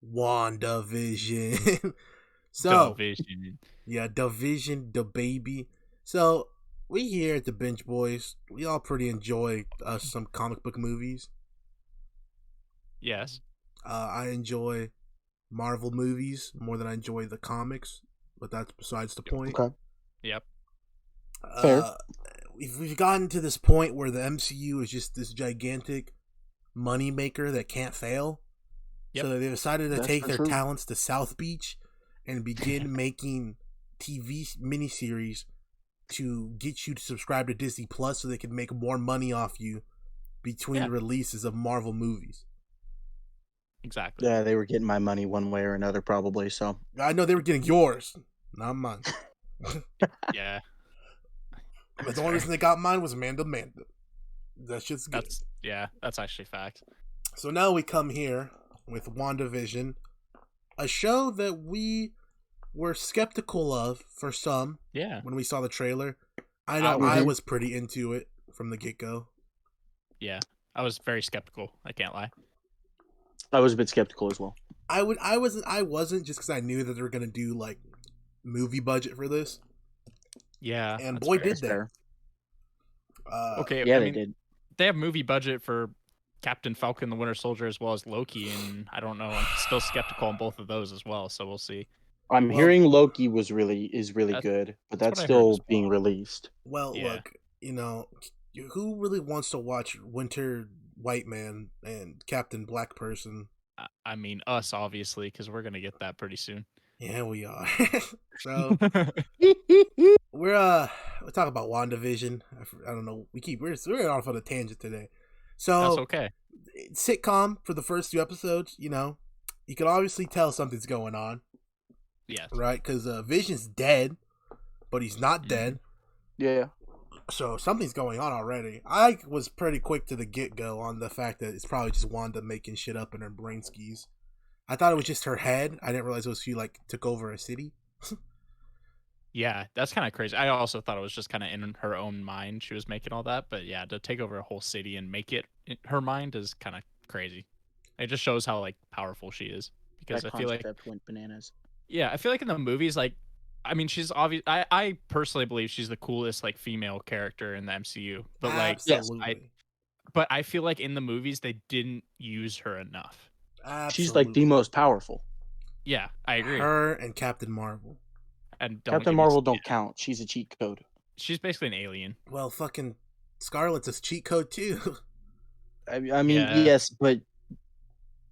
WandaVision. So, Division. yeah, Division, the baby. So, we here at the Bench Boys, we all pretty enjoy some comic book movies. Yes. I enjoy Marvel movies more than I enjoy the comics, but that's besides the point. Okay. Yep. Fair. We've gotten to this point where the MCU is just this gigantic money maker that can't fail. Yep. So they decided to That's take for their true. talents to South Beach and begin making TV miniseries to get you to subscribe to Disney Plus so they can make more money off you between Yeah. releases of Marvel movies. Exactly. Yeah, they were getting my money one way or another, probably. So I know they were getting yours, not mine. Yeah. But the only reason they got mine was Amanda. That shit's good. That's actually fact. So now we come here with WandaVision, a show that we were skeptical of for some Yeah. when we saw the trailer. I know Mhm. I was pretty into it from the get-go. Yeah. I was very skeptical. I can't lie. I was a bit skeptical as well. I wasn't just because I knew that they were gonna do like movie budget for this, Yeah. and that's boy fair. did That's they. fair. Okay. Yeah, I they mean, did. they have movie budget for Captain Falcon, the Winter Soldier, as well as Loki, and I don't know. I'm still skeptical on both of those as well. So we'll see. I'm Well- hearing Loki is really That's- good, but that's that's what I heard still as being well. released. Well, Yeah. look, who really wants to watch Winter White Man and Captain Black Person? I mean, us obviously, because we're gonna get that pretty soon. Yeah, we are. So we're talking about WandaVision. I don't know. We're off on a tangent today. So That's okay. sitcom for the first 2 episodes. You can obviously tell something's going on, Yes. right? Because Vision's dead, but he's not dead. Yeah. So something's going on already. I was pretty quick to the get-go on the fact that it's probably just Wanda making shit up in her brain skis. I thought it was just her head. I didn't realize it was she took over a city. Yeah, that's kind of crazy. I also thought it was just kind of in her own mind she was making all that, but yeah, to take over a whole city and make it in her mind is kind of crazy. It just shows how powerful she is, because That I feel like concept went bananas. I feel like in the movies, I mean, she's obvious. I personally believe she's the coolest female character in the MCU, but Absolutely. but I feel like in the movies they didn't use her enough. She's like the most powerful. Yeah, I agree. Her and Captain Marvel. And don't Captain give me- Marvel don't count. She's a cheat code. She's basically an alien. Well, fucking Scarlet's a cheat code too. I mean, Yeah. yes, but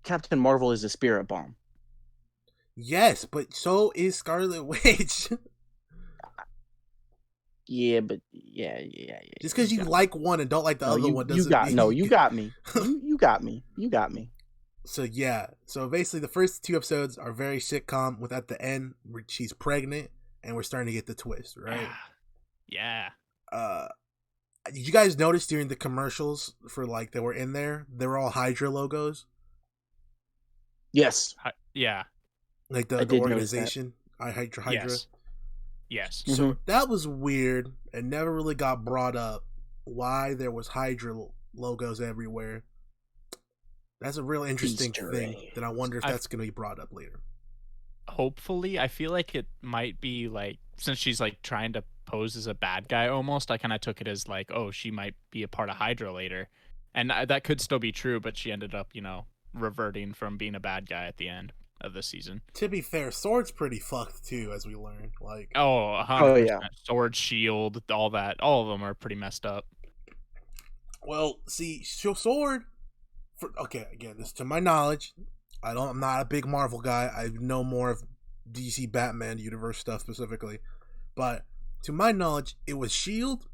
Captain Marvel is a spirit bomb. Yes, but so is Scarlet Witch. Yeah, but yeah. Just because you like one and don't like the other one doesn't mean you got me. You got me. You got me. So yeah, so basically the first 2 episodes are very sitcom. With at the end where she's pregnant and we're starting to get the twist, right? Yeah. Did you guys notice during the commercials for that were in there? They were all Hydra logos, Yes. Yeah. like I the did notice organization. Hydra. Yes. So that was weird and never really got brought up. Why there was Hydra logos everywhere? That's a real interesting Easter thing egg. that I wonder if that's going to be brought up later. Hopefully, I feel like it might be since she's trying to pose as a bad guy almost, I kind of took it as oh, she might be a part of Hydra later. And that could still be true, but she ended up, reverting from being a bad guy at the end of the season. To be fair, Sword's pretty fucked too, as we learned. Oh, 100%. Oh, yeah. Sword, shield, all that. All of them are pretty messed up. Well, see, Sword. Again, this to my knowledge, I'm not a big Marvel guy. I know more of DC Batman universe stuff specifically, but to my knowledge, it was Shield,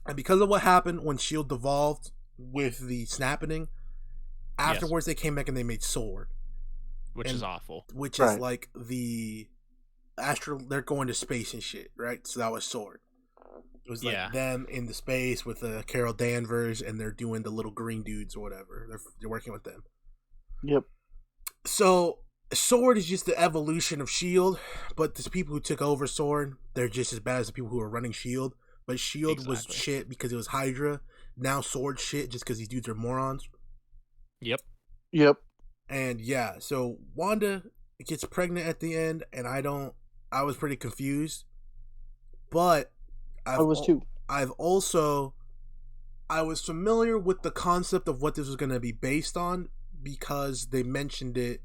and because of what happened when Shield devolved with the snapping, afterwards they came back and they made Sword, Which is awful. which Right. is the astral. They're going to space and shit, right? So that was Sword. It was them in the space with Carol Danvers, and they're doing the little green dudes or whatever. They're working with them. Yep. So Sword is just the evolution of Shield, but the people who took over Sword, they're just as bad as the people who are running Shield. But Shield was shit because it was Hydra. Now Sword shit just because these dudes are morons. Yep. And yeah, so Wanda gets pregnant at the end, and I was pretty confused, but I was too. I've also I was familiar with the concept of what this was going to be based on because they mentioned it.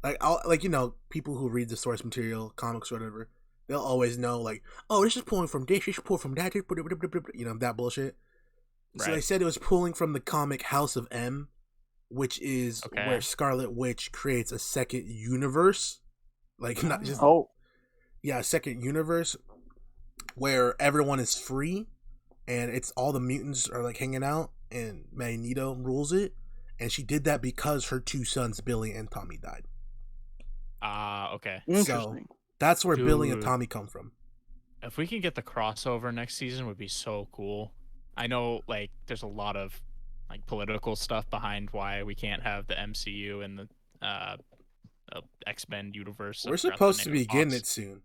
Like people who read the source material, comics or whatever, they'll always know like, oh, this is pulling from this is pulling from that, that bullshit. So they said it was pulling from the comic House of M, which is where Scarlet Witch creates a second universe, like not just a second universe where everyone is free, and it's all the mutants are like hanging out, and Magneto rules it, and she did that because her two sons, Billy and Tommy, died. Okay. So that's where Billy and Tommy come from. If we can get the crossover next season, would be so cool. I know, like, there's a lot of like political stuff behind why we can't have the MCU and the X-Men universe. We're supposed to be getting it soon.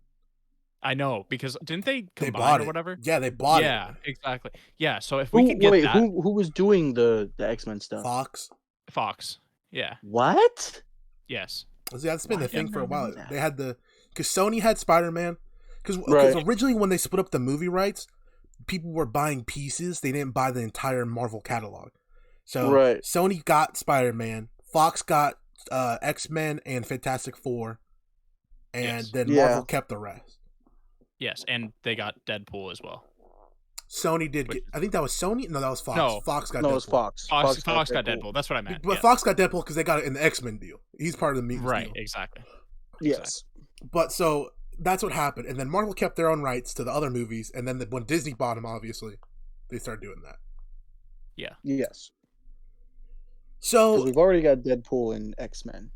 I know, because didn't they combine bought or it. whatever? Yeah, they bought it. Yeah, exactly. Yeah, so if we could get that... who was doing the X-Men stuff? Fox. Yeah. What? Yes. Yeah, that's been the thing for a while. They had because Sony had Spider-Man. Because originally when they split up the movie rights, people were buying pieces. They didn't buy the entire Marvel catalog. So Sony got Spider-Man, Fox got X-Men and Fantastic Four, and then Marvel kept the rest. Yes, and they got Deadpool as well. Sony did get... I think that was Sony? No, that was Fox. No. Fox got Deadpool. No, it was Fox. Fox got Deadpool. That's what I meant. But Fox got Deadpool because they got it in the X-Men deal. He's part of the Mutants deal. Exactly. Yes. Exactly. But so that's what happened. And then Marvel kept their own rights to the other movies. And then when Disney bought them, obviously, they started doing that. Yeah. Yes. So we've already got Deadpool and X-Men.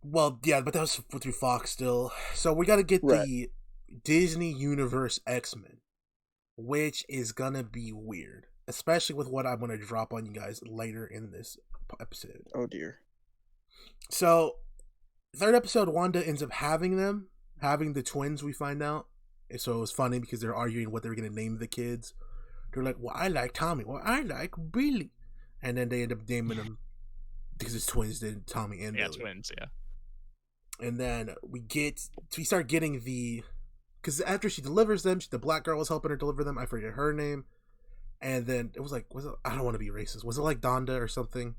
Well, yeah, but that was through Fox still. So we got to get the Disney Universe X-Men, which is going to be weird, especially with what I'm going to drop on you guys later in this episode. Oh, dear. So, third episode, Wanda ends up having the twins, we find out. So it was funny because they're arguing what they were going to name the kids. They're like, well, I like Tommy. Well, I like Billy. And then they end up naming them because it's twins, then Tommy and Billy. Yeah, twins, yeah. And then we start getting because after she delivers them, the black girl was helping her deliver them. I forget her name. And then it was I don't want to be racist. Was it like Donda or something?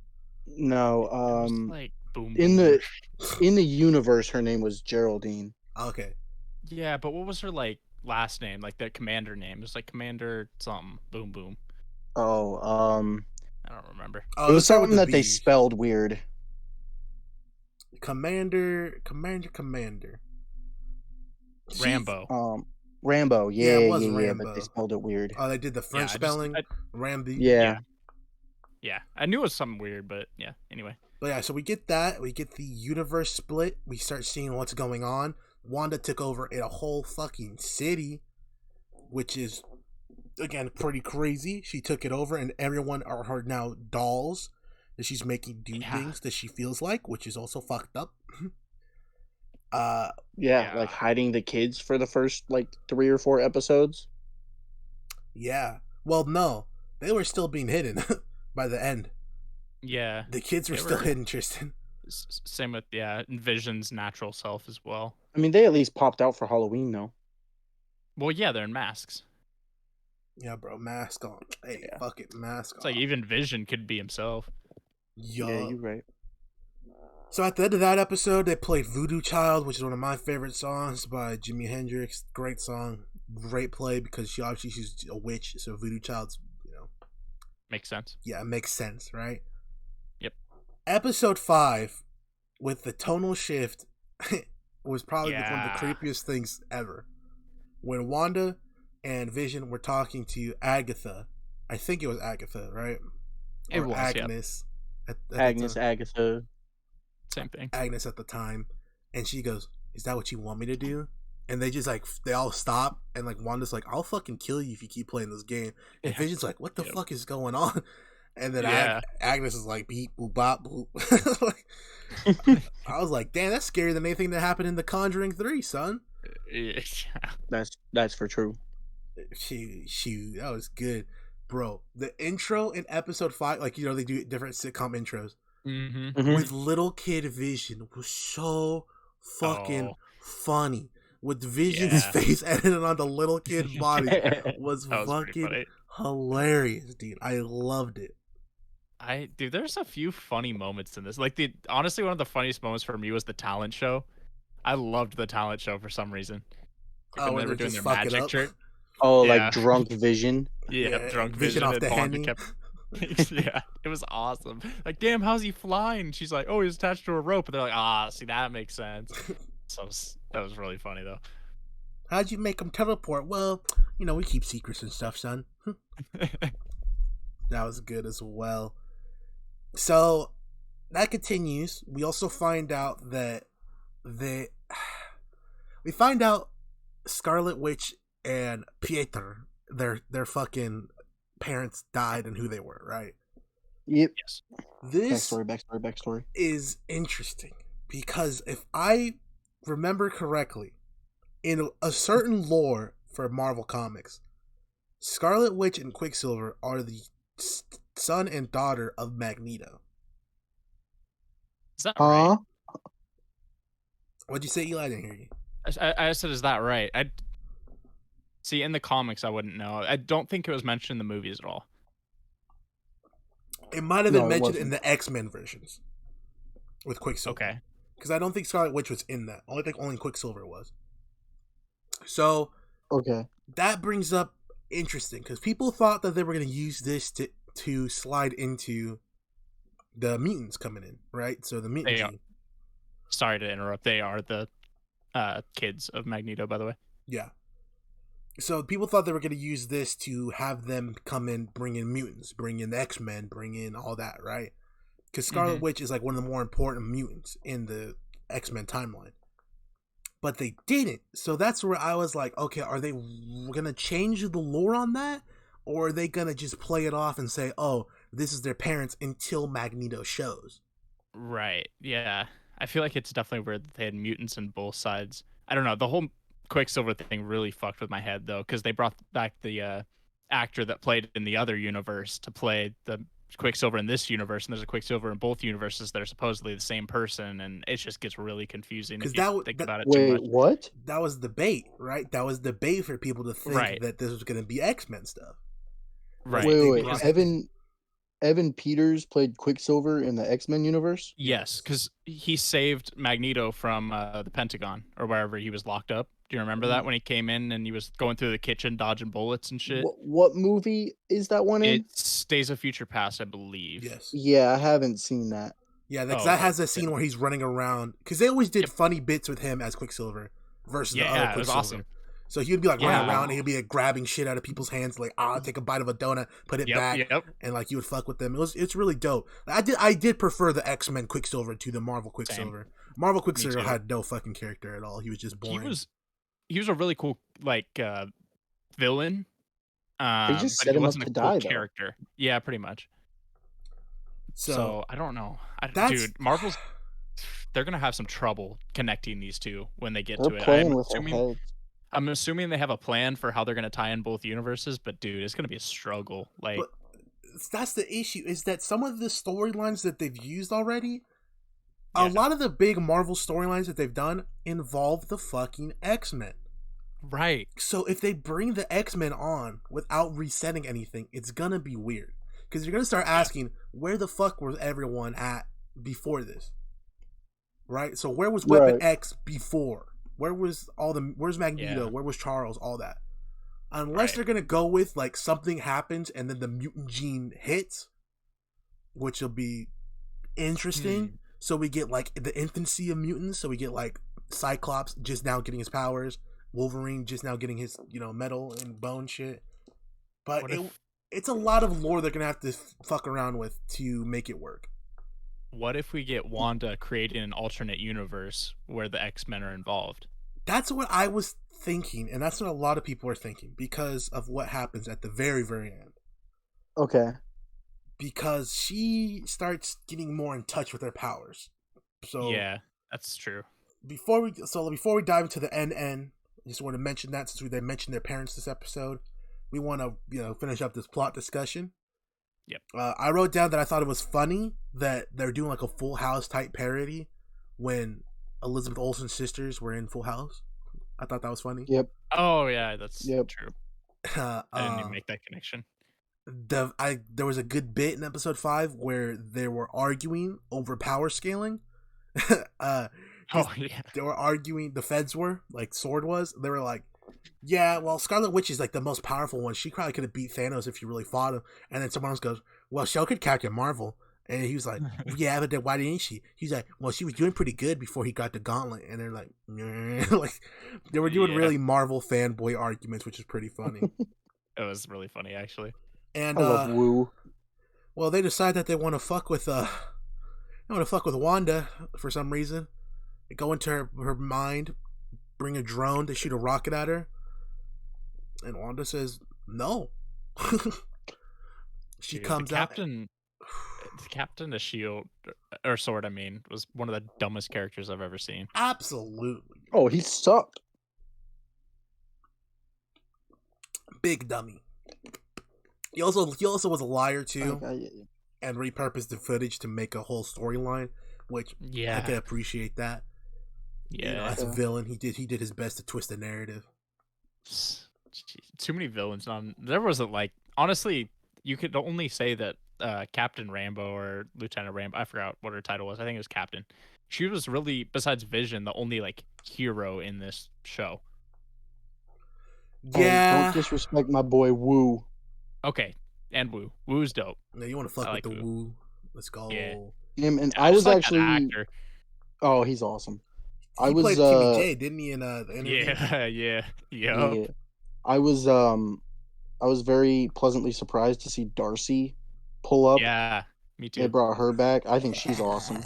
No. It was like boom. In the universe, her name was Geraldine. Okay. Yeah, but what was her like last name? Like the commander name? It was like Commander something. Boom boom. Oh, I don't remember. It was something that they spelled weird. Commander. Rambo. Rambo. Yeah, it was Rambo. But they spelled it weird. Oh, they did the French spelling. Rambo. Yeah. Yeah, I knew it was something weird, but yeah. Anyway. But yeah, so we get that. We get the universe split. We start seeing what's going on. Wanda took over a whole fucking city, which is, again, pretty crazy. She took it over, and everyone are her now dolls that she's making do things that she feels like, which is also fucked up. Like hiding the kids for the first 3 or 4 episodes. Yeah. Well, no, they were still being hidden by the end. Yeah. The kids were still hidden, Tristan. Same with Vision's natural self as well. I mean, they at least popped out for Halloween, though. Well, yeah, they're in masks. Yeah, bro, mask on. Hey, fuck it, mask on. It's like even Vision could be himself. Yeah, you're right. So at the end of that episode, they played Voodoo Child, which is one of my favorite songs by Jimi Hendrix. Great song. Great play because she's a witch, so Voodoo Child's, Makes sense. Yeah, it makes sense, right? Yep. Episode 5, with the tonal shift, was probably one of the creepiest things ever. When Wanda and Vision were talking to Agatha, I think it was Agatha, right? It was, Agnes. Agnes, Agatha. Same thing. Agnes at the time. And she goes, is that what you want me to do? And they just they all stop. And Wanda's like, I'll fucking kill you if you keep playing this game. And Vision's like, what the fuck is going on? And then Agnes is like, beep, boop, bop, boop. I was like, damn, that's scarier than anything that happened in The Conjuring 3, son. Yeah. That's for true. Shoot, that was good. Bro, the intro in episode 5, they do different sitcom intros. Mm-hmm. with little kid Vision was so fucking funny. With Vision's Yeah. face edited on the little kid body was That was pretty fucking funny. hilarious, dude. I loved it. Dude, there's a few funny moments in this. Like honestly, one of the funniest moments for me was the talent show. I loved the talent show for some reason. Like when Where they were they doing just their fuck it magic up. trick. Oh, Yeah. like drunk Vision. Yeah, drunk Vision off and the Wanda Henny. kept. Yeah, it was awesome. Like, damn, how's he flying? She's like, oh, he's attached to a rope. And they're like, see, that makes sense. So that was really funny though. How'd you make him teleport? Well, we keep secrets and stuff, son. That was good as well. So that continues. We also find out that we find out Scarlet Witch and Pieter, their fucking parents died and who they were, right? Yep. Yes. This Backstory. is interesting because if I remember correctly, in a certain lore for Marvel Comics, Scarlet Witch and Quicksilver are the son and daughter of Magneto. Is that right? What'd you say, Eli? I didn't hear you. I said, is that right? I see in the comics. I wouldn't know. I don't think it was mentioned in the movies at all. It might have been mentioned in the X-Men versions with Quicksilver. Okay. Because I don't think Scarlet Witch was in that. I think only Quicksilver was. So that brings up interesting because people thought that they were going to use this to slide into the mutants coming in, right? So the mutants. Sorry to interrupt. They are the kids of Magneto, by the way. Yeah. So people thought they were going to use this to have them come in, bring in mutants, bring in the X-Men, bring in all that, right? Because Scarlet Witch is like one of the more important mutants in the X-Men timeline. But they didn't. So that's where I was like, okay, are they going to change the lore on that? Or are they going to just play it off and say, oh, this is their parents until Magneto shows? Right. Yeah. I feel like it's definitely weird that they had mutants on both sides. I don't know. The whole Quicksilver thing really fucked with my head, though, because they brought back the actor that played in the other universe to play the Quicksilver in this universe, and there's a Quicksilver in both universes that are supposedly the same person, and it just gets really confusing if you think about it too much. What? That was the bait, right? That was the bait for people to think that this was going to be X-Men stuff. Right. Wait. Evan Peters played Quicksilver in the X-Men universe? Yes, because he saved Magneto from the Pentagon or wherever he was locked up. Do you remember that when he came in and he was going through the kitchen dodging bullets and shit? What movie is that one in? It's Days of Future Past, I believe. Yes. Yeah, I haven't seen that. Yeah, that has a scene where he's running around because they always did funny bits with him as Quicksilver versus the other Quicksilver. It was awesome. So he would be like running around and he'd be like grabbing shit out of people's hands, like take a bite of a donut, put it back, and like you would fuck with them. It's really dope. I did prefer the X-Men Quicksilver to the Marvel Quicksilver. Same. Marvel Quicksilver had no fucking character at all. He was just boring. He was a really cool villain. They just set him up to die, character. Yeah, pretty much. So I don't know. Dude, Marvel's they're gonna have some trouble connecting these two when they get to it. I'm assuming they have a plan for how they're gonna tie in both universes, but dude, it's gonna be a struggle. Like, but that's the issue, is that some of the storylines that they've used already, a lot of the big Marvel storylines that they've done involve the fucking X-Men. Right. So if they bring the X-Men on without resetting anything, it's gonna be weird. Because you're gonna start asking, where the fuck was everyone at before this? Right? So where was Weapon X before? Where's Magneto? Where was Charles? All that. Unless they're gonna go with like something happens and then the mutant gene hits, which will be interesting. So we get like the infancy of mutants. So we get like Cyclops just now getting his powers, Wolverine just now getting his metal and bone shit. But it's a lot of lore they're gonna have to fuck around with to make it work. What if we get Wanda creating an alternate universe where the X-Men are involved? That's what I was thinking, and that's what a lot of people are thinking because of what happens at the very, very end. Okay. Because she starts getting more in touch with her powers. So yeah, that's true. Before we dive into the NN, I just want to mention that since they mentioned their parents this episode, we want to finish up this plot discussion. Yep. I wrote down that I thought it was funny that they're doing like a Full House type parody when Elizabeth Olsen's sisters were in Full House. I thought that was funny. Yep. Oh yeah, that's Yep. true. I didn't even make that connection. There was a good bit in episode 5 where they were arguing over power scaling. Oh yeah. They were arguing. The feds were like Sword was. They were like, yeah, well, Scarlet Witch is like the most powerful one. She probably could have beat Thanos if you really fought him. And then someone else goes, well, so could Captain Marvel. And he was like, yeah, but then why didn't she? He's like, well, she was doing pretty good before he got the gauntlet. And they're like, like they were doing really Marvel fanboy arguments, which is pretty funny. It was really funny, actually. And I love Woo. well, they decide that they want to fuck with Wanda for some reason. They go into her mind, bring a drone to shoot a rocket at her, and Wanda says no. She comes out. Captain of Shield or Sword, I mean, was one of the dumbest characters I've ever seen. Absolutely. Oh, he sucked. Big dummy. He also was a liar too, and repurposed the footage to make a whole storyline, which I can appreciate that. Yeah, you know, as a villain, he did his best to twist the narrative. Too many villains. There wasn't like, honestly, you could only say that Captain Rambo or Lieutenant Rambo, I forgot what her title was. I think it was Captain. She was really, besides Vision, the only like hero in this show. Yeah. Oh, don't disrespect my boy Woo. Okay, and Woo. Woo's dope. No, you want to fuck with the Woo? Let's go. Yeah. And I was like actually. Oh, he's awesome. He played Kimmy J, didn't he? In the interview? Yeah. I was very pleasantly surprised to see Darcy pull up. Yeah, me too. They brought her back. I think she's awesome.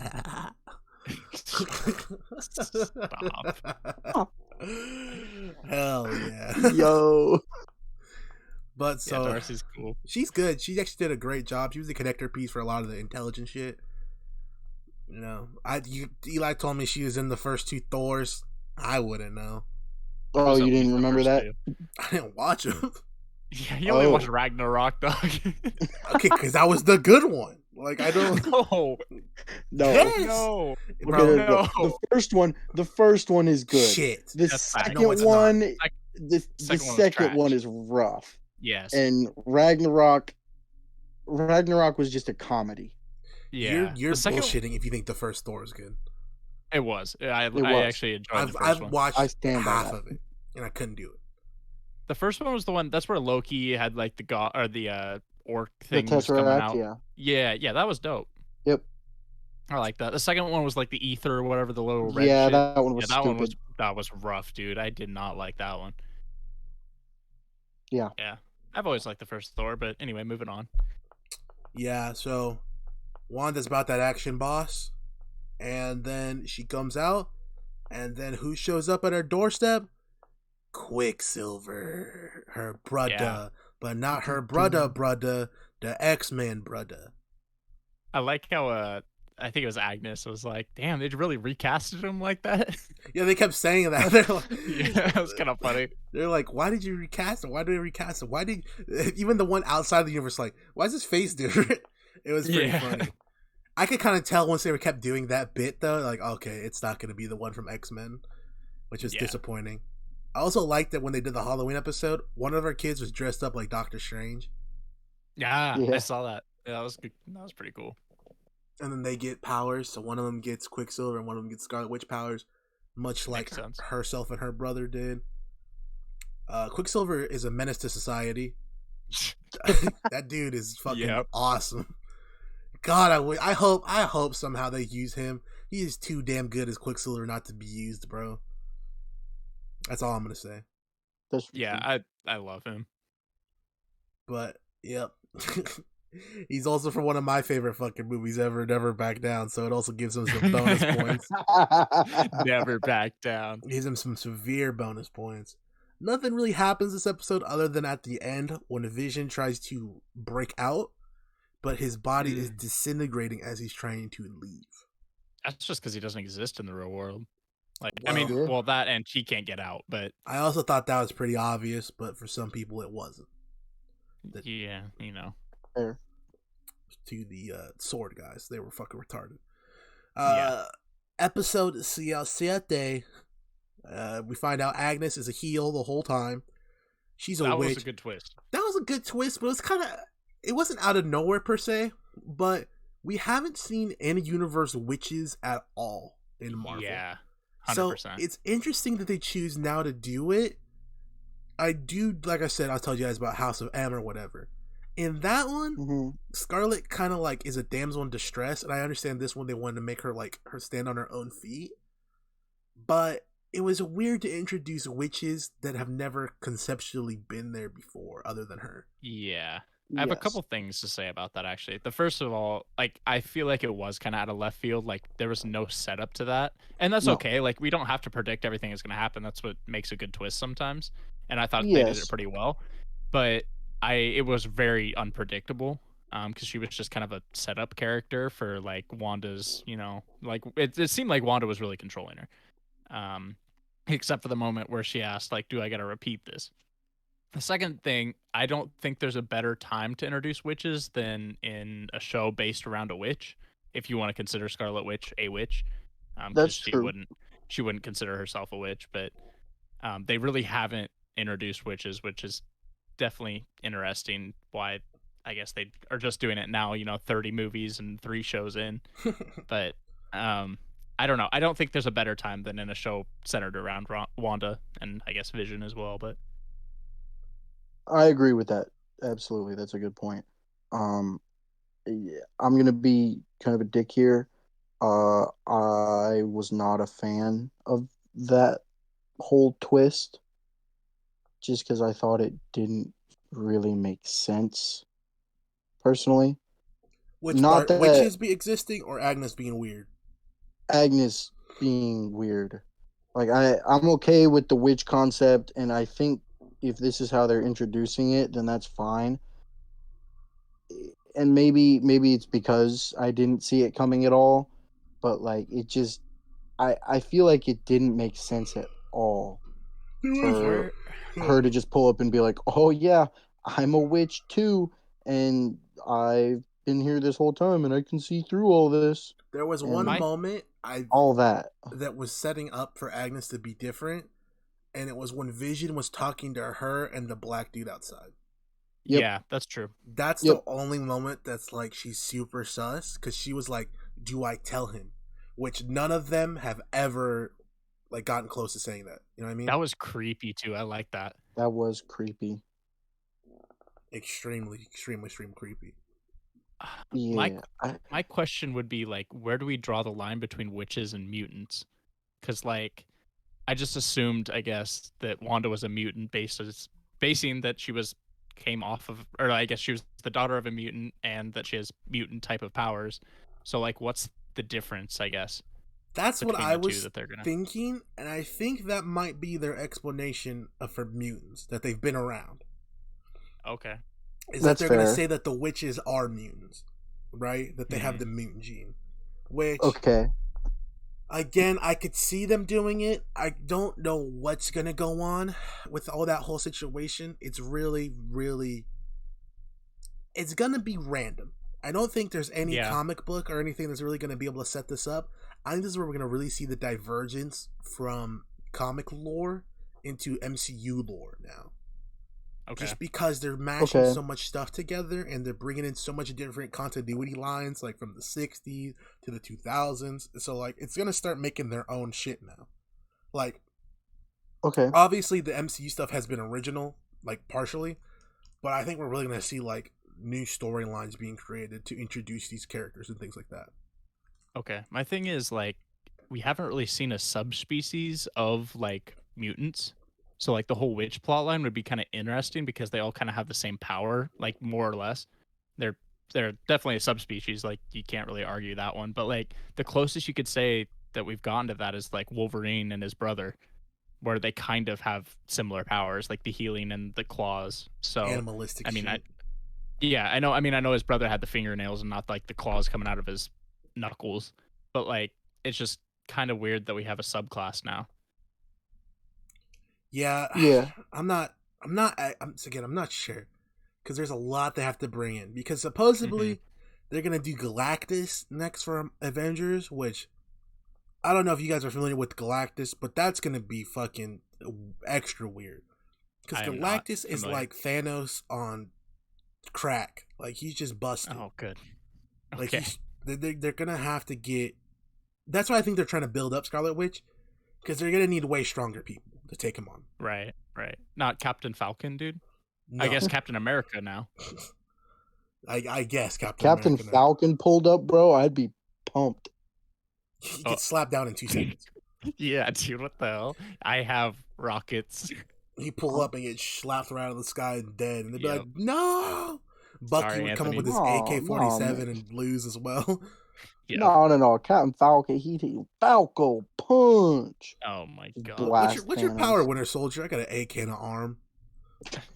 Stop. Hell yeah. Yo. But so Darcy's cool. She's good. She actually did a great job. She was the connector piece for a lot of the intelligent shit. You know, Eli told me she was in the first 2 Thors. I wouldn't know. Oh, you didn't remember that? 2. I didn't watch them. Yeah, you only watched Ragnarok, dog. Okay, because that was the good one. Like, I don't. No. Yes. No. Okay, no. The first one is good. Shit. The second one, the second one is rough. Yes. And Ragnarok was just a comedy. Yeah. You're bullshitting if you think the first Thor is good. It was. I actually enjoyed the first I've one. watched half of it, and I couldn't do it. The first one was the one. That's where Loki had like the orc thing. The Tesseract, yeah, that was dope. Yep. I like that. The second one was like the ether or whatever, the little red shit. That one was stupid. That was rough, dude. I did not like that one. Yeah. I've always liked the first Thor, but anyway, moving on. Yeah, so Wanda's about that action boss, and then she comes out, and then who shows up at her doorstep? Quicksilver, her brother, but not her brother, the X-Men brother. I like how I think it was Agnes was like, damn, they really recasted him like that. Yeah, they kept saying that. They're like, yeah, that was kind of funny. They're like, why did you recast him? Why did they recast him? Why did even the one outside the universe like, why is his face different? It was pretty funny. I could kind of tell once they kept doing that bit though, like, okay, it's not going to be the one from X-Men, which is disappointing. I also liked that when they did the Halloween episode, one of our kids was dressed up like Doctor Strange. Yeah, I saw that. Yeah, that was good. That was pretty cool. And then they get powers, so one of them gets Quicksilver and one of them gets Scarlet Witch powers, much like herself and her brother did. Quicksilver is a menace to society. That dude is fucking awesome. God, I hope somehow they use him. He is too damn good as Quicksilver not to be used, bro. That's all I'm gonna say. I love him. But yep. He's also from one of my favorite fucking movies ever, Never Back Down, so it also gives him some bonus points. Never Back Down. Gives him some severe bonus points. Nothing really happens this episode other than at the end when Vision tries to break out, but his body is disintegrating as he's trying to leave. That's just because he doesn't exist in the real world. Like, that and he can't get out, but... I also thought that was pretty obvious, but for some people it wasn't. Yeah, you know. Fair. to the sword guys. They were fucking retarded. Yeah. Episode 7. We find out Agnes is a heel the whole time. She's a That witch. was a good twist. That was a good twist, but it wasn't out of nowhere per se. But we haven't seen any universe witches at all in Marvel. Yeah, 100%. So it's interesting that they choose now to do it. I do, like I said, I'll tell you guys about House of M or whatever. In that one, Scarlet kind of like is a damsel in distress, and I understand this one they wanted to make her like her stand on her own feet. But it was weird to introduce witches that have never conceptually been there before, other than her. Yeah. I have a couple things to say about that, actually. The first of all, like, I feel like it was kind of out of left field. Like, there was no setup to that. And that's okay. Like, we don't have to predict everything is going to happen. That's what makes a good twist sometimes. And I thought they did it pretty well. But it was very unpredictable. Because she was just kind of a setup character for, like, Wanda's, you know, like, it seemed like Wanda was really controlling her. Except for the moment where she asked, like, do I got to repeat this? The second thing, I don't think there's a better time to introduce witches than in a show based around a witch. If you want to consider Scarlet Witch a witch, that's true. She wouldn't consider herself a witch, but they really haven't introduced witches, which is definitely interesting. Why I guess they are just doing it now. You know, 30 movies and 3 shows in, but I don't know. I don't think there's a better time than in a show centered around Wanda and I guess Vision as well, but. I agree with that. Absolutely. That's a good point. Yeah, I'm going to be kind of a dick here. I was not a fan of that whole twist just because I thought it didn't really make sense, personally. Which part? Witches be existing or Agnes being weird? Agnes being weird. Like, I'm okay with the witch concept, and I think if this is how they're introducing it, then that's fine. And maybe it's because I didn't see it coming at all, but like it just I feel like it didn't make sense at all for her to just pull up and be like, "Oh yeah, I'm a witch too, and I've been here this whole time and I can see through all this." There was one moment all that was setting up for Agnes to be different. And it was when Vision was talking to her and the black dude outside. Yep. Yeah, that's true. That's the only moment that's like she's super sus, because she was like, "Do I tell him?" Which none of them have ever like gotten close to saying that. You know what I mean? That was creepy too. I like that. That was creepy. Extremely creepy. Yeah. My question would be like, where do we draw the line between witches and mutants? Because like. I just assumed, I guess, that Wanda was a mutant basing that she came off of, or I guess she was the daughter of a mutant and that she has mutant type of powers. So, like, what's the difference, I guess? That's what I was thinking, and I think that might be their explanation for mutants, that they've been around. Okay. That they're going to say that the witches are mutants, right? That they have the mutant gene. Which... Okay. Again, I could see them doing it. I don't know what's going to go on with all that whole situation. It's really, really... It's going to be random. I don't think there's any comic book or anything that's really going to be able to set this up. I think this is where we're going to really see the divergence from comic lore into MCU lore now. Okay. Just because they're mashing so much stuff together and they're bringing in so much different continuity lines, like from the 60s to the 2000s. So, like, it's going to start making their own shit now. Like, obviously the MCU stuff has been original, like, partially. But I think we're really going to see, like, new storylines being created to introduce these characters and things like that. Okay. My thing is, like, we haven't really seen a subspecies of, like, mutants. So, like, the whole witch plotline would be kind of interesting because they all kind of have the same power, like, more or less. They're definitely a subspecies. Like, you can't really argue that one. But, like, the closest you could say that we've gotten to that is, like, Wolverine and his brother, where they kind of have similar powers, like the healing and the claws. So, animalistic. I mean, I know. I mean, I know his brother had the fingernails and not, like, the claws coming out of his knuckles. But, like, it's just kind of weird that we have a subclass now. Yeah. I'm not sure, because there's a lot they have to bring in, because supposedly they're gonna do Galactus next for Avengers, which I don't know if you guys are familiar with Galactus, but that's gonna be fucking extra weird. Because Galactus is like Thanos on crack. Like he's just busted. Oh, good. Okay. Like they're gonna have to get. That's why I think they're trying to build up Scarlet Witch, because they're gonna need way stronger people to take him on. Right. Not Captain Falcon, dude. No. I guess Captain America now. I guess Captain Falcon pulled up, bro. I'd be pumped. He gets slapped down in 2 seconds. Yeah, dude. What the hell? I have rockets. He pull up and get slapped right out of the sky and dead, and they'd be like, "No!" Bucky would come up with his AK-47 and lose as well. Yep. No. Captain Falcon, he'd Falco punch. Oh my god! What's your power, Winter Soldier? I got an AK and an arm.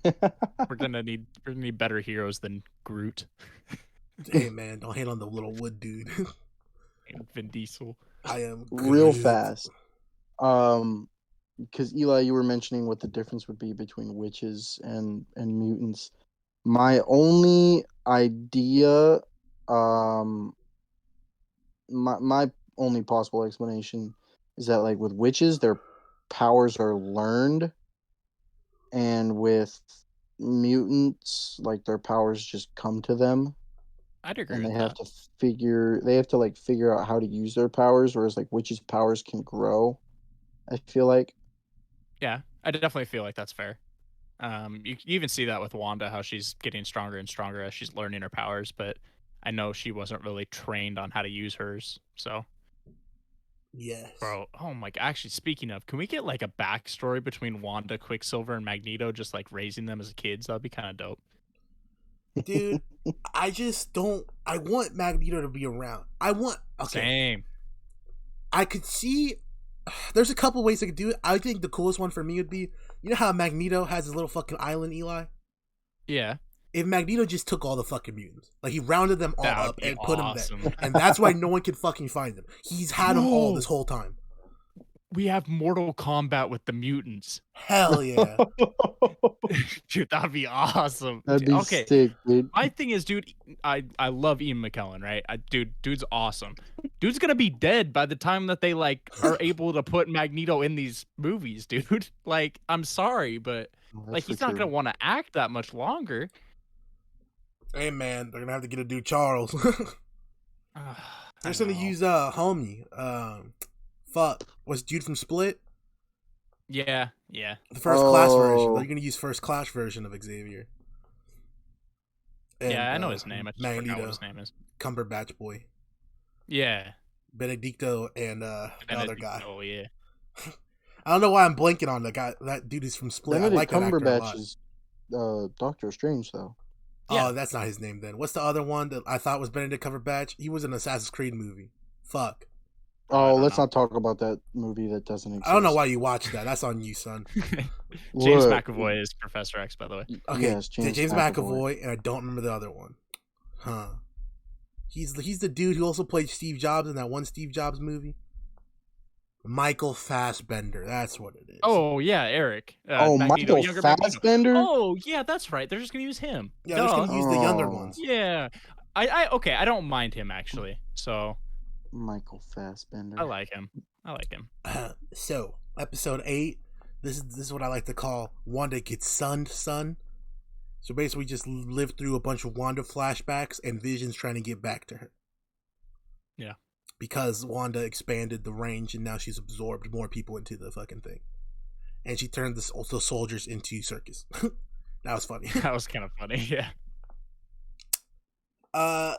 We're gonna need better heroes than Groot. Hey man, don't hate on the little wood dude. Vin Diesel. I am real fast. Because Eli, you were mentioning what the difference would be between witches and mutants. My only idea, my only possible explanation is that, like, with witches, their powers are learned, and with mutants, like, their powers just come to them. I'd agree. And they have to figure out how to use their powers, whereas like witches' powers can grow. I feel like. Yeah, I definitely feel like that's fair. You even see that with Wanda, how she's getting stronger and stronger as she's learning her powers, but I know she wasn't really trained on how to use hers, so. Yes. Bro, oh my god, actually, speaking of, can we get like a backstory between Wanda, Quicksilver, and Magneto, just like raising them as kids? That'd be kind of dope. Dude, I just don't. I want Magneto to be around. Same. I could see. There's a couple ways I could do it. I think the coolest one for me would be, you know how Magneto has his little fucking island, Eli? Yeah. If Magneto just took all the fucking mutants, like he rounded them all up and put them there, and that's why no one can fucking find them. He's had them all this whole time. We have Mortal Kombat with the mutants. Hell yeah. Dude, that'd be awesome. That'd be sick, dude. My thing is, dude, I love Ian McKellen, right? Dude's awesome. Dude's gonna be dead by the time that they like are able to put Magneto in these movies, dude. Like, I'm sorry, but like he's not gonna want to act that much longer. Hey man, they're gonna have to get a dude Charles. They're just gonna use homie. What's dude from Split? Yeah. The first class version. They're gonna use first class version of Xavier. And, I know his name. I just forgot what his name is. Cumberbatch boy. Yeah. Benedicto and the other guy. Oh yeah. I don't know why I'm blanking on the guy. That dude is from Split. Benedict I like that actor a lot. Cumberbatch is Doctor Strange, though. Oh, that's not his name then. What's the other one that I thought was Benedict Cumberbatch? He was in an Assassin's Creed movie. Fuck. Oh, let's not talk about that movie that doesn't exist. I don't know why you watched that. That's on you, son. James McAvoy is Professor X, by the way. Okay, yes, James McAvoy, and I don't remember the other one. Huh. He's the dude who also played Steve Jobs in that one Steve Jobs movie. Michael Fassbender. That's what it is. Oh, yeah, Eric. Magneto, Michael Fassbender? Oh, yeah, that's right. They're just going to use him. Yeah, they're just going to use the younger ones. Yeah. I don't mind him, actually. So... Michael Fassbender. I like him. So, episode 8. This is what I like to call Wanda gets sunned, son. So basically, we just lived through a bunch of Wanda flashbacks and Vision's trying to get back to her. Yeah. Because Wanda expanded the range and now she's absorbed more people into the fucking thing. And she turned the soldiers into circus. That was funny. That was kind of funny, yeah.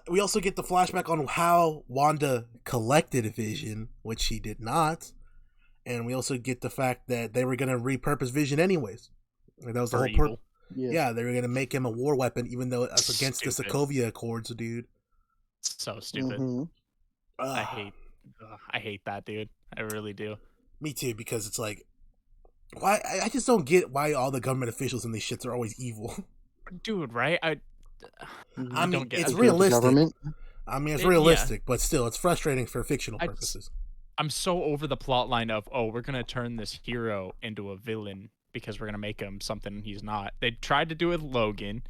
We also get the flashback on how Wanda collected Vision, which she did not. And we also get the fact that they were going to repurpose Vision anyways. Like that was the whole purpose. Yeah, they were going to make him a war weapon, even though it's against the Sokovia Accords, dude. So stupid. Mm-hmm. I hate that, dude. I really do. Me too, because it's like, why? I just don't get why all the government officials in these shits are always evil. Dude, right? I mean, don't get it's realistic. I mean, it's realistic, but still, it's frustrating for fictional purposes. I'm so over the plot line of, we're going to turn this hero into a villain because we're going to make him something he's not. They tried to do it with Logan.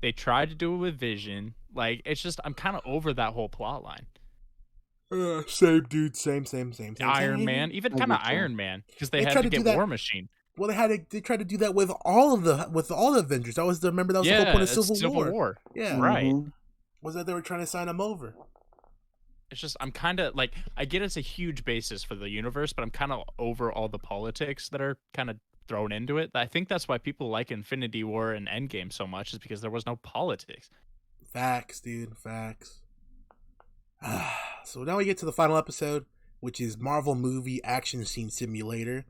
They tried to do it with Vision. Like, it's just I'm kind of over that whole plot line. Same, dude. Same. Iron Man, even I kind of get you. Iron Man, because they They had tried to to do get that. War Machine. Well, they tried to do that with all the Avengers. That was the remember that was the whole point of it's Civil War. Yeah, Right. Mhm. Was that they were trying to sign him over? It's just I'm kind of like I get it's a huge basis for the universe, but I'm kind of over all the politics that are kind of thrown into it. I think that's why people like Infinity War and Endgame so much, is because there was no politics. Facts, dude. Facts. So now we get to the final episode, which is Marvel Movie Action Scene Simulator.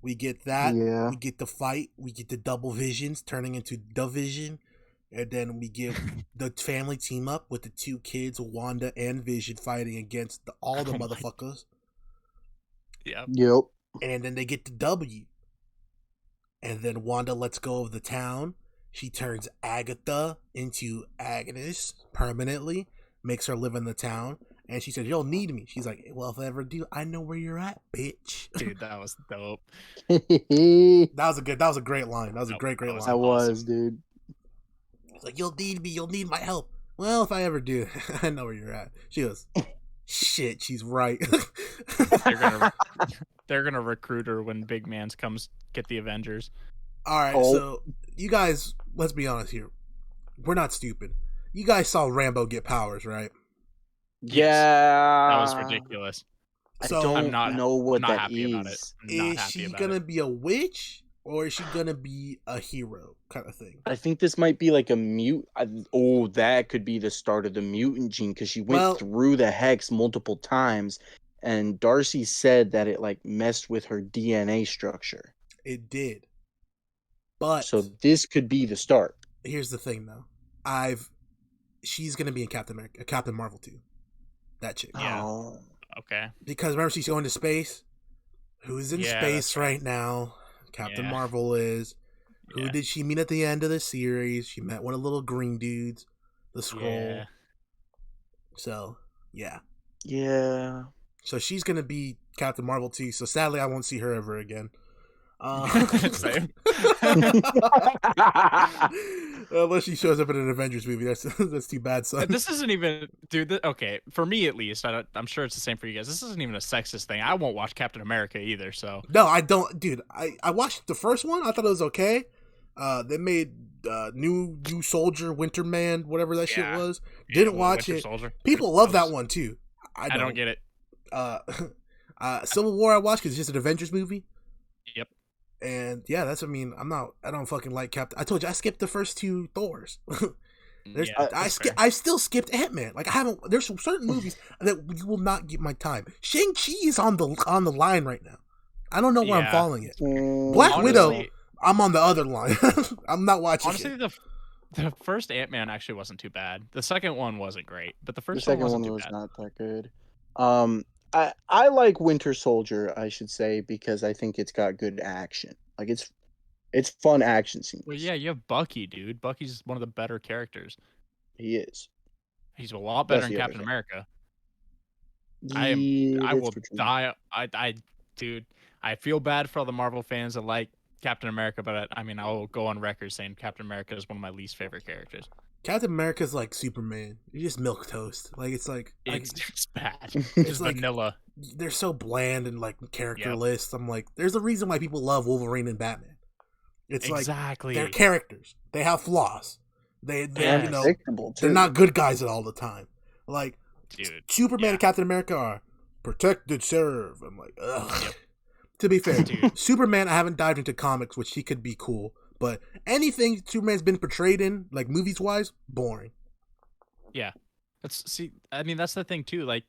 We get that. Yeah. We get the fight. We get the double visions turning into the Vision. And then we get the family team up with the two kids, Wanda and Vision, fighting against all the Oh my- motherfuckers. Yeah. Yep. And then they get the W. And then Wanda lets go of the town. She turns Agatha into Agnes permanently, makes her live in the town. And she said, "You'll need me." She's like, "Well, if I ever do, I know where you're at, bitch." Dude, that was dope. That was a great line. That was a great that was line. That was, dude. It's like, "You'll need me. You'll need my help." Well, if I ever do, I know where you're at. She goes, "Shit, she's right." They're gonna recruit her when Big Man's comes get the Avengers. All right, Oh. so you guys, let's be honest here. We're not stupid. You guys saw Rambo get powers, right? Yeah. That was ridiculous. I So don't I'm not- know what not that happy about it. is. I'm not is happy she about gonna it. be a witch or is she gonna be a hero kind of thing? I think this might be like a mute. Oh, that could be the start of the mutant gene because she went Well- through the hex multiple times, and Darcy said that it like messed with her DNA structure. It did. But So this could be the start. here's the thing though. She's gonna be in Captain Marvel 2. That chick. Yeah. Oh. Okay. Because remember she's going to space? Who's in Yeah, space that's right. now? Captain Yeah. Marvel is. Who Yeah. did she meet at the end of the series? She met one of the little green dudes, the Skrull. Yeah. So, yeah. Yeah. So she's gonna be Captain Marvel 2. So sadly, I won't see her ever again. Same. Unless she shows up in an Avengers movie, that's too bad, son. This isn't even, dude. Okay, for me at least, I'm sure it's the same for you guys. This isn't even a sexist thing. I won't watch Captain America either. So No, I don't, dude. I watched the first one. I thought it was okay. They made new Soldier, Winter Man, whatever that shit Yeah. was. Didn't watch Winter it. Soldier. People love that one too. I don't get it. Civil War I watched because it's just an Avengers movie. Yep. And yeah, I don't fucking like Captain. I told you I skipped the first two Thors. Yeah, I still skipped Ant-Man. Like I haven't. There's certain movies that you will not get my time. Shang-Chi is on the line right now. I don't know where I'm Yeah. following it. Black Honestly- Widow, I'm on the other line. I'm not watching Honestly, it. the first Ant-Man actually wasn't too bad. The second one wasn't great, but the The first one second wasn't one too was bad. not that good. I like Winter Soldier, I should say, because I think it's got good action. Like it's fun action scenes. Well, yeah, you have Bucky, dude. Bucky's one of the better characters. He is. He's a lot better That's than the other Captain thing. America. Yeah, I that's will true. die. Dude, I feel bad for all the Marvel fans that like Captain America, but I mean, I will go on record saying Captain America is one of my least favorite characters. Captain America's like Superman. You're just milk toast. Like it's like It's just bad. It's It's like- vanilla. they're so bland and like characterless. I'm like, there's a reason why people love Wolverine and Batman. It's like Exactly. they're characters. They have flaws. They Yes. you know Predictable, too. they're not good guys all the time. Like Dude. Superman yeah. and Captain America are protect and serve. I'm like, ugh. Yep. To be fair, Dude. Superman, I haven't dived into comics, which he could be cool, but anything Superman's been portrayed in, like movies wise, boring. I mean, that's the thing too. Like,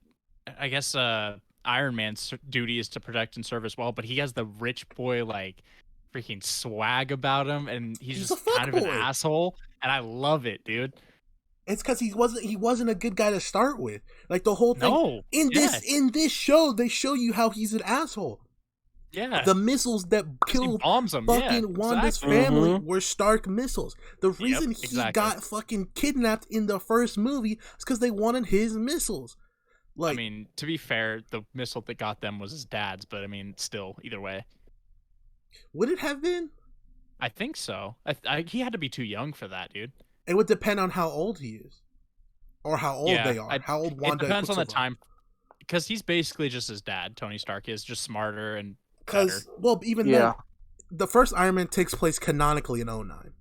I guess Iron Man's duty is to protect and serve as well, but he has the rich boy like freaking swag about him, and he's He's just a kind of an fuckboy. asshole, and I love it, dude. It's because he wasn't a good guy to start with. Like the whole thing No, in yes. this show, they show you how he's an asshole. Yeah, The missiles that 'cause he killed bombs him. fucking Yeah, Wanda's exactly. family were Stark missiles. The reason he exactly. got fucking kidnapped in the first movie is because they wanted his missiles. Like, I mean, to be fair, the missile that got them was his dad's, but I mean, still, either way, would it have been? I think so. He had to be too young for that, dude. It would depend on how old he is, or how old they are. How old Wanda? It depends on the Quicksilver are. time, because he's basically just his dad. Tony Stark is just smarter and better. Because, well, even Yeah. then, the first Iron Man takes place canonically in 09.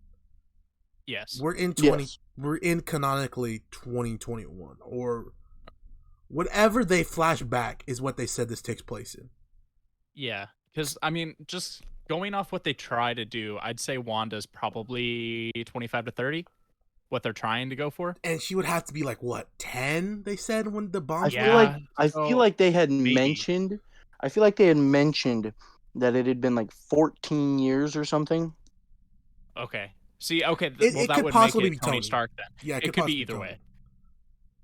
Yes. We're in Yes. We're in canonically 2021, or whatever they flash back is what they said this takes place in. Yeah, because I mean, just going off what they try to do, I'd say Wanda's probably 25 to 30. What they're trying to go for. And she would have to be like, what, 10? They said when the bomb. I feel like they had mentioned. I feel like they had mentioned that it had been like 14 years or something. Okay. See, okay, It that could would possibly make it be Tony Tony. Stark then. Yeah, it could be either way.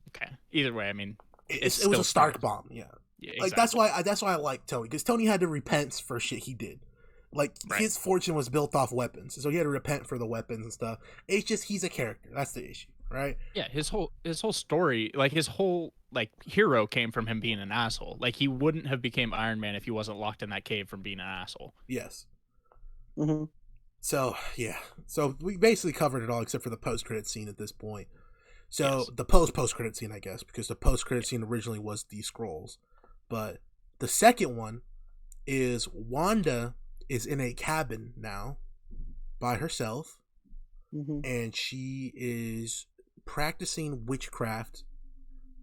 Okay, either way. I mean, It was a Stark bomb. Yeah, exactly. Like that's why I like Tony, because Tony had to repent for shit he did. Like his fortune was built off weapons, so he had to repent for the weapons and stuff. It's just he's a character. That's the issue, right? Yeah, his whole story, like his whole hero came from him being an asshole. Like he wouldn't have became Iron Man if he wasn't locked in that cave from being an asshole. Yes. Mm-hmm. So yeah, so we basically covered it all except for the post-credit scene at this point. So Yes. the post-credit scene, I guess, because the post-credit scene originally was the scrolls, but the second one is Wanda is in a cabin now by herself, and she is practicing witchcraft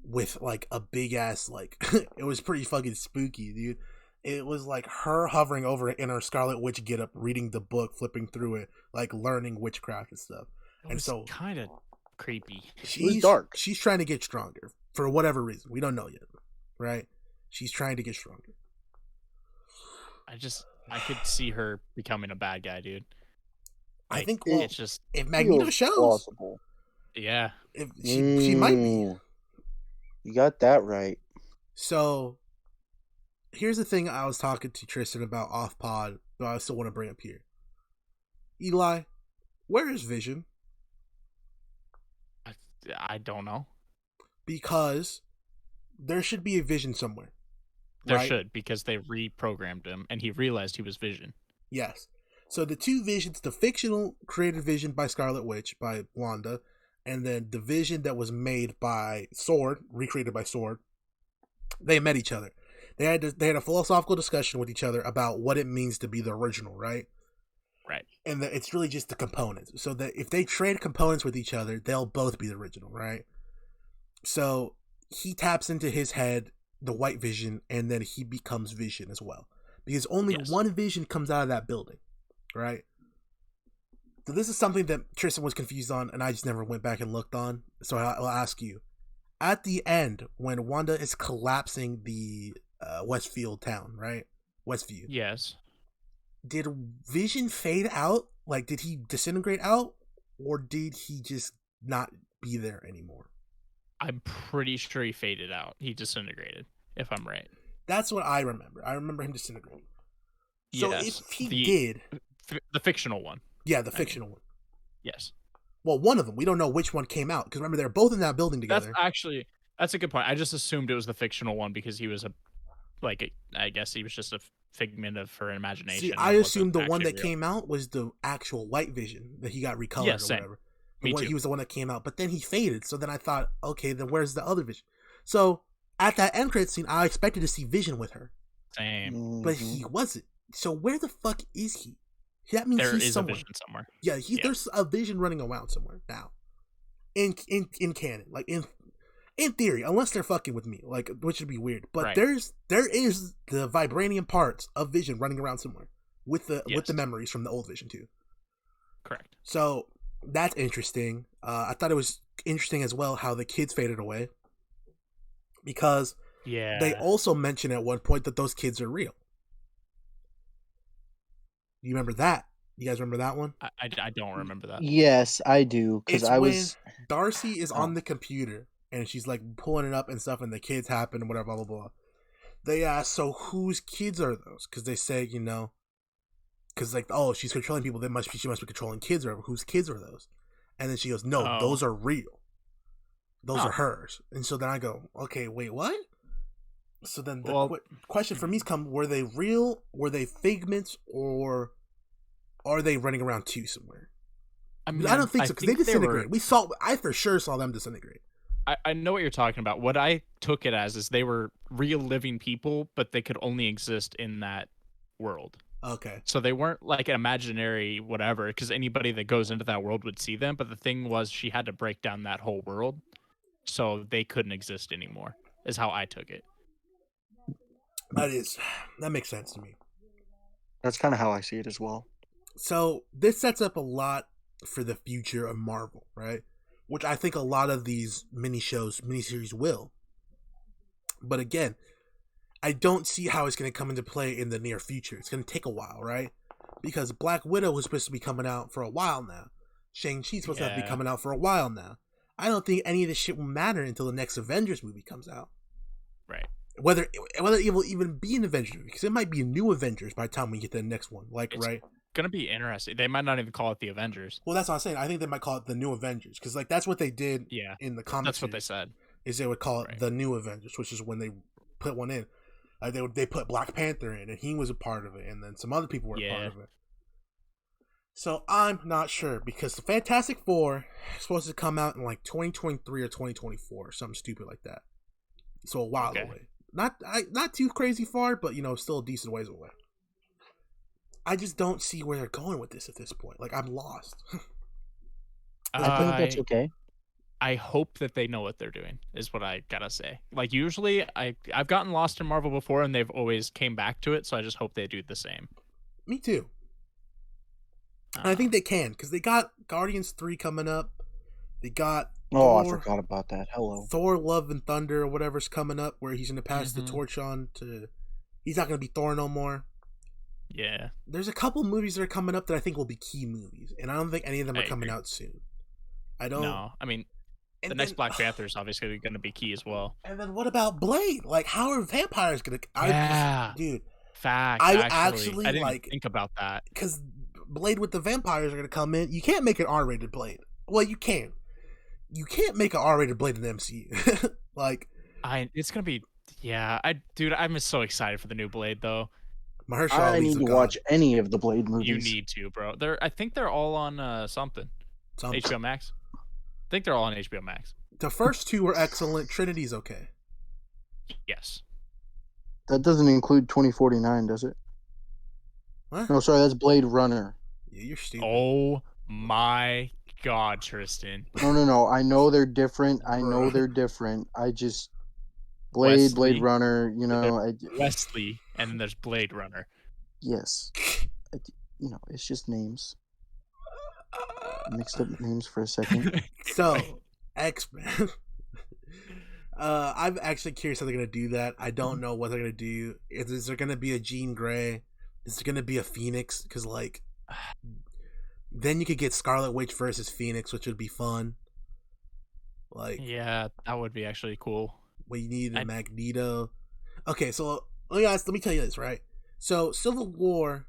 with like a big ass it was pretty fucking spooky, dude. It was like her hovering over it in her Scarlet Witch getup, reading the book, flipping through it, like learning witchcraft and stuff. And so kind of creepy. She's dark. She's trying to get stronger for whatever reason. We don't know yet, right? She's trying to get stronger. I could see her becoming a bad guy, dude. I think it's just if Magneto shows, plausible. Yeah, if she might be. You got that right. So here's the thing I was talking to Tristan about off pod, but I still want to bring up here. Eli, where is Vision? I don't know. Because there should be a Vision somewhere. There should, because they reprogrammed him and he realized he was Vision. Yes. So the two Visions, the fictional created Vision by Scarlet Witch, by Wanda, and then the Vision that was made by Sword, recreated by Sword, they met each other. They had a philosophical discussion with each other about what it means to be the original, right? Right. And it's really just the components. So that if they trade components with each other, they'll both be the original, right? So he taps into his head, the white Vision, and then he becomes Vision as well. Because only one Vision comes out of that building, right? So this is something that Tristan was confused on, and I just never went back and looked on. So I'll ask you. At the end, when Wanda is collapsing the Westfield town, right? Westview. Yes. Did Vision fade out? Like, did he disintegrate out? Or did he just not be there anymore? I'm pretty sure he faded out. He disintegrated, if I'm right. That's what I remember. I remember him disintegrating. So yes. if he did... The fictional one. Yeah, the fictional one. Yes. Well, one of them. We don't know which one came out. Because remember, they're both in that building together. That's a good point. I just assumed it was the fictional one because he was I guess he was just a figment of her imagination. See, I assumed the one that came out was the actual white Vision that he got recolored or whatever. Me too. He was the one that came out, but then he faded. So then I thought, okay, then where's the other Vision? So at that end credit scene, I expected to see Vision with her. Same. But he wasn't. So where the fuck is he? That means he's somewhere. A Vision somewhere. Yeah, there's a Vision running around somewhere now. In canon, like in theory, unless they're fucking with me, like, which would be weird. But there is the vibranium parts of Vision running around somewhere with the memories from the old Vision too. Correct. So that's interesting. I thought it was interesting as well how the kids faded away, because they also mention at one point that those kids are real. You remember that? You guys remember that one? I don't remember that. Yes, I do. Because when Darcy is on the computer and she's like pulling it up and stuff, and the kids happen and whatever, blah blah blah. They ask, so whose kids are those? Because they say, because like, oh, she's controlling people. She must be controlling kids or whatever. Whose kids are those? And then she goes, no, those are real. Those are hers. And so then I go, okay, wait, what? So then the question for me is were they real? Were they figments? Or are they running around too somewhere? I mean, I don't think so because they think disintegrate. I for sure saw them disintegrate. I know what you're talking about. What I took it as is they were real living people, but they could only exist in that world. Okay. So they weren't like an imaginary whatever, because anybody that goes into that world would see them. But the thing was, she had to break down that whole world, so they couldn't exist anymore. Is how I took it. That makes sense to me. That's kind of how I see it as well. So this sets up a lot for the future of Marvel, right? Which I think a lot of these miniseries will. But again, I don't see how it's going to come into play in the near future. It's going to take a while, right? Because Black Widow was supposed to be coming out for a while now. Shang-Chi's supposed to be coming out for a while now. I don't think any of this shit will matter until the next Avengers movie comes out. Right. Whether it will even be an Avengers movie, because it might be a new Avengers by the time we get to the next one. Right? Gonna be interesting. They might not even call it the Avengers. Well, that's what I'm saying. I think they might call it the New Avengers, because that's what they did. In the comics. That's what they said. Is they would call it the New Avengers, which is when they put one in. They put Black Panther in, and he was a part of it, and then some other people were a part of it. So I'm not sure, because the Fantastic Four is supposed to come out in like 2023 or 2024, something stupid like that. So a while away. Not too crazy far, but still a decent ways away. I just don't see where they're going with this at this point. Like, I'm lost. I think that's okay. I hope that they know what they're doing, is what I gotta say. Like, usually I've gotten lost in Marvel before, and they've always came back to it, so I just hope they do the same. Me too. And I think they can, because they got Guardians 3 coming up. They got Thor, I forgot about that. Hello. Thor Love and Thunder or whatever's coming up, where he's going to pass the torch on to... He's not going to be Thor no more. Yeah. There's a couple movies that are coming up that I think will be key movies, and I don't think any of them are coming out soon. I don't... No, I mean... The next Black Panther is obviously going to be key as well. And then what about Blade? Like, how are vampires going to... Dude. Fact. I didn't even think about that. Because Blade with the vampires are going to come in. You can't make an R-rated Blade. Well, you can. You can't make an R-rated Blade in the MCU. It's going to be... Yeah. I'm so excited for the new Blade, though. I need to watch any of the Blade movies. You need to, bro. I think they're all on something. HBO Max. I think they're all on HBO Max. The first two were excellent. Trinity's okay. Yes. That doesn't include 2049, does it? What? No, sorry, that's Blade Runner. Yeah, you're stupid. Oh my God, Tristan. No. I know they're different. I just... Blade Runner, Wesley, and then there's Blade Runner. Yes. It's just names. Mixed up names for a second. So, X-Men. I'm actually curious how they're going to do that. I don't know what they're going to do. Is there going to be a Jean Grey? Is there going to be a Phoenix? Because, then you could get Scarlet Witch versus Phoenix, which would be fun. Yeah, that would be actually cool. Well, you need a Magneto. Okay, so let me tell you this, right? So, Civil War...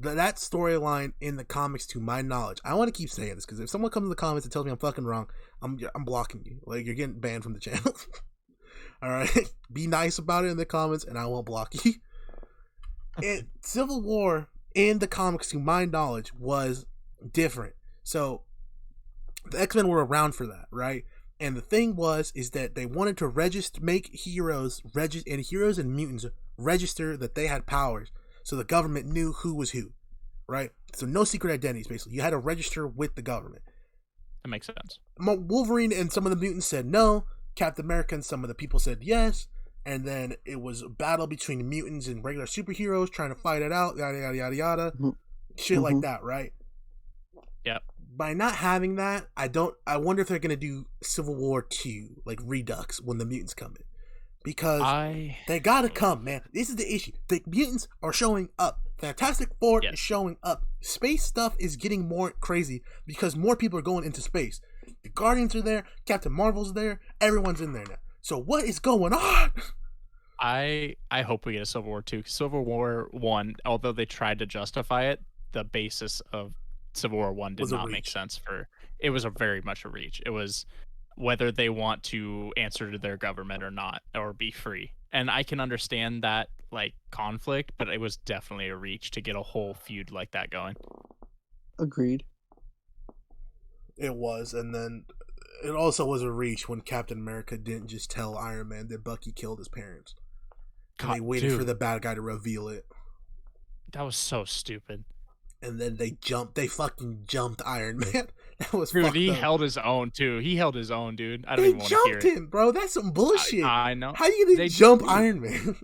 That storyline in the comics, to my knowledge, I want to keep saying this because if someone comes in the comments and tells me I'm fucking wrong, I'm blocking you. Like, you're getting banned from the channel. All right, be nice about it in the comments, and I won't block you. Civil War in the comics, to my knowledge, was different. So the X-Men were around for that, right? And the thing is that they wanted to make heroes and mutants register that they had powers. So the government knew who was who, right? So no secret identities, basically. You had to register with the government. That makes sense. Wolverine and some of the mutants said no. Captain America and some of the people said yes. And then it was a battle between mutants and regular superheroes trying to fight it out, yada, yada, yada, yada. Mm-hmm. Shit like that, right? Yep. By not having that, I wonder if they're going to do Civil War 2, like Redux, when the mutants come in. Because they gotta come, man. This is the issue. The mutants are showing up. Fantastic Four is showing up. Space stuff is getting more crazy because more people are going into space. The Guardians are there. Captain Marvel's there. Everyone's in there now. So what is going on? I hope we get a Civil War 2. Civil War 1, although they tried to justify it, the basis of Civil War 1 did not make sense it was very much a reach. It was whether they want to answer to their government or not, or be free. And I can understand that conflict, but it was definitely a reach to get a whole feud like that going. Agreed. It was, and then it also was a reach when Captain America didn't just tell Iron Man that Bucky killed his parents. And they waited for the bad guy to reveal it. That was so stupid. And then they fucking jumped Iron Man. That was dude. fucked He up. held his own too. He held his own, dude. I don't They even want to hear jumped it. him, bro. That's some bullshit. I know. How you gonna jump Iron Man?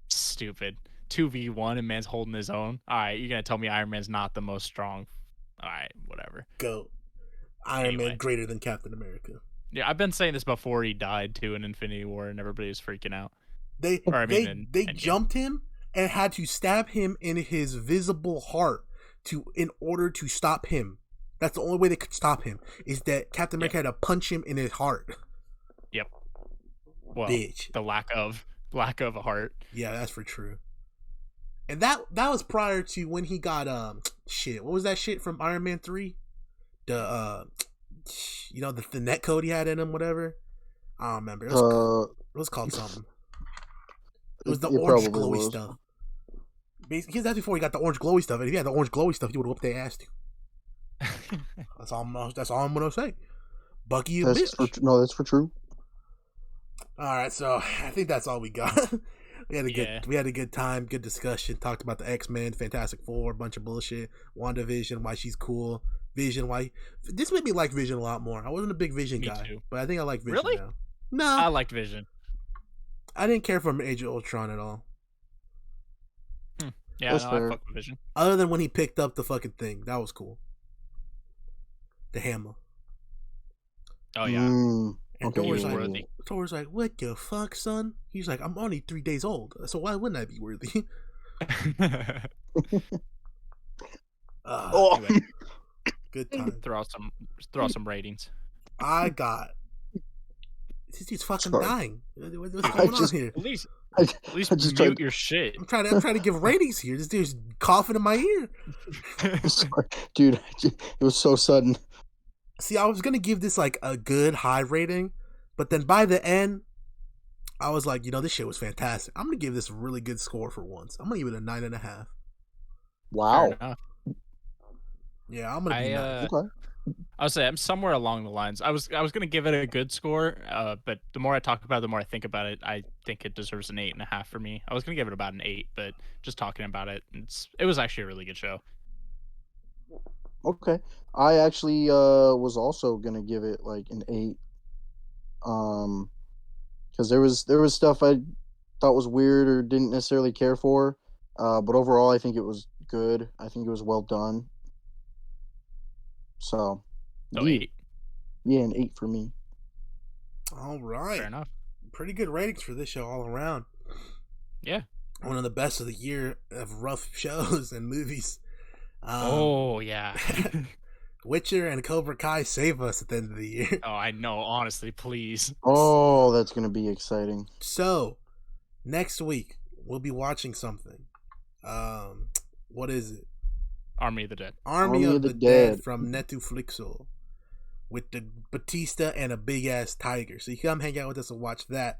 Stupid. 2v1 and man's holding his own. All right, you're gonna tell me Iron Man's not the most strong? All right, whatever. Go. Iron Man greater than Captain America. Yeah, I've been saying this before he died too in Infinity War, and everybody was freaking out. They jumped him and had to stab him in his visible heart in order to stop him. That's the only way they could stop him, is that Captain America had to punch him in his heart. Yep. Well, bitch. The lack of a heart. Yeah, that's for true. And that was prior to when he got shit. What was that shit from Iron Man 3? The the net code he had in him, whatever. I don't remember. It was called something. It was the orange glowy stuff. Basically, that's before he got the orange glowy stuff. And if he had the orange glowy stuff, he would have whooped their ass too. That's all I'm gonna say. Bucky, that's for true. All right, so I think that's all we got. We had a good time, good discussion. Talked about the X-Men, Fantastic Four, a bunch of bullshit. WandaVision, why she's cool. Vision, why this made me like Vision a lot more. I wasn't a big Vision guy, but I think I like Vision now. No, I liked Vision. I didn't care for Age of Ultron at all. Yeah, I fuck with Vision. Other than when he picked up the fucking thing, that was cool. The hammer. Oh yeah. And Thor's like, what the fuck, son? He's like, I'm only 3 days old, so why wouldn't I be worthy? Anyway, good time. Throw out some ratings. I got. He's fucking dying. What's going on here? At least mute your shit. I'm trying to give ratings here. This dude's coughing in my ear. Sorry. Dude, it was so sudden. See, I was gonna give this like a good high rating, but then by the end, I was like, this shit was fantastic. I'm gonna give this a really good score for once. I'm gonna give it a 9.5. Wow. Yeah, I'm gonna be nice. Okay. I would say I'm somewhere along the lines. I was gonna give it a good score, but the more I talk about it, the more I think about it, I think it deserves an 8.5 for me. I was gonna give it about an 8, but just talking about it, it was actually a really good show. Okay, I actually was also gonna give it like an 8, because there was stuff I thought was weird or didn't necessarily care for, but overall I think it was good. I think it was well done. So, 8. Yeah, an 8 for me. All right, fair enough. Pretty good ratings for this show all around. Yeah, one of the best of the year of rough shows and movies. Oh yeah. Witcher and Cobra Kai save us at the end of the year. Oh, I know. Honestly, please. Oh, that's gonna be exciting. So, next week we'll be watching something. What is it? Army of the Dead. Army of the Dead from Netflix with the BASTISTA and a big ass tiger. So you come hang out with us and watch that.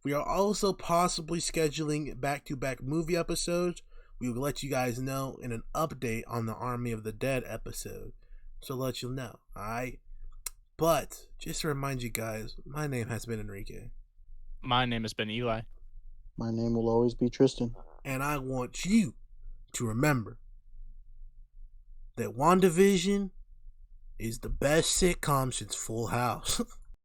We are also possibly scheduling back-to-back movie episodes. We will let you guys know in an update on the Army of the Dead episode. So let you know, alright? But, just to remind you guys, my name has been Enrique. My name has been Eli. My name will always be Tristan. And I want you to remember that WandaVision is the best sitcom since Full House.